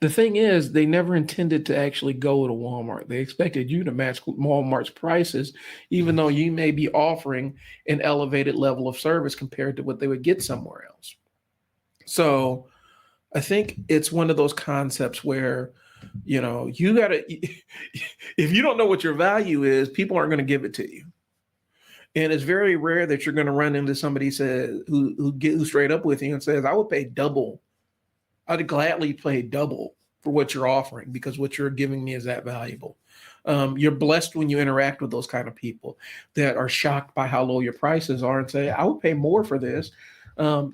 The thing is, they never intended to actually go to Walmart. They expected you to match Walmart's prices, even though you may be offering an elevated level of service compared to what they would get somewhere else. So I think it's one of those concepts where, you gotta, if you don't know what your value is, people aren't going to give it to you. And it's very rare that you're going to run into somebody says who get straight up with you and says, "I would pay double. I'd gladly pay double for what you're offering because what you're giving me is that valuable." You're blessed when you interact with those kind of people that are shocked by how low your prices are and say, "I would pay more for this,"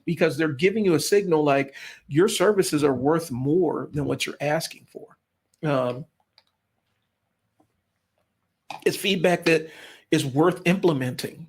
because they're giving you a signal like your services are worth more than what you're asking for. Um, it's feedback that is worth implementing.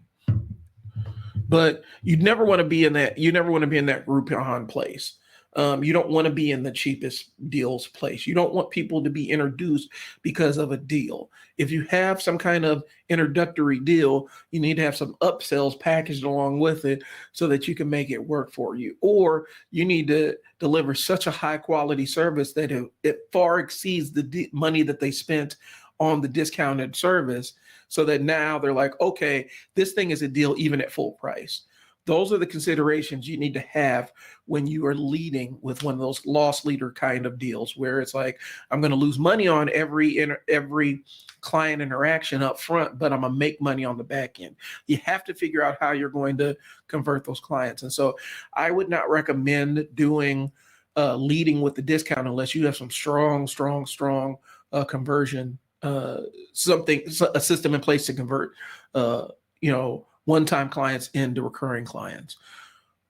But you never want to be in that. You never want to be in that Groupon place. You don't want to be in the cheapest deals place. You don't want people to be introduced because of a deal. If you have some kind of introductory deal, you need to have some upsells packaged along with it so that you can make it work for you. Or you need to deliver such a high quality service that it far exceeds the money that they spent on the discounted service, so that now they're like, okay, this thing is a deal even at full price. Those are the considerations you need to have when you are leading with one of those loss leader kind of deals, where it's like, I'm going to lose money on every client interaction up front, but I'm going to make money on the back end. You have to figure out how you're going to convert those clients. And so I would not recommend doing leading with the discount unless you have some strong conversion, a system in place to convert, one-time clients into recurring clients.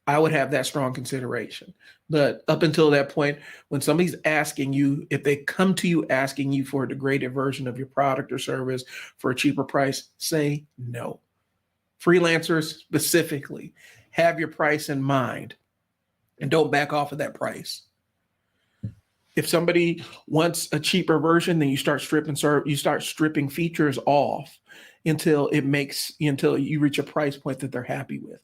I would have that strong consideration. But up until that point, when somebody's asking you, if they come to you asking you for a degraded version of your product or service for a cheaper price, say no. Freelancers specifically, have your price in mind and don't back off of that price. If somebody wants a cheaper version, then you start stripping features off until you reach a price point that they're happy with.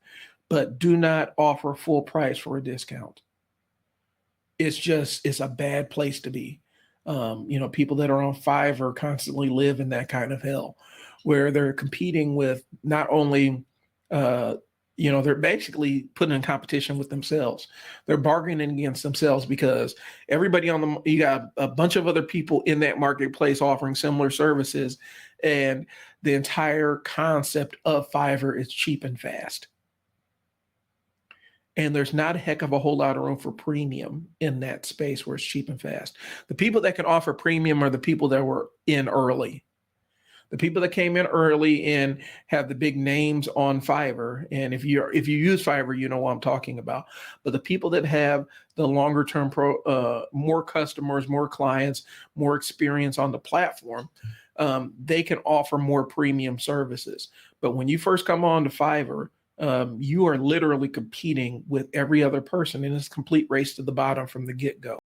But do not offer full price for a discount. It's a bad place to be. People that are on Fiverr constantly live in that kind of hell, where they're competing with not only they're basically putting in competition with themselves. They're bargaining against themselves because you got a bunch of other people in that marketplace offering similar services. And the entire concept of Fiverr is cheap and fast. And there's not a heck of a whole lot of room for premium in that space where it's cheap and fast. The people that can offer premium are the people that were in early. The people that came in early and have the big names on Fiverr, and if you use Fiverr, you know what I'm talking about. But the people that have the longer term more customers, more clients, more experience on the platform, they can offer more premium services. But when you first come on to Fiverr, you are literally competing with every other person, and it's a complete race to the bottom from the get-go.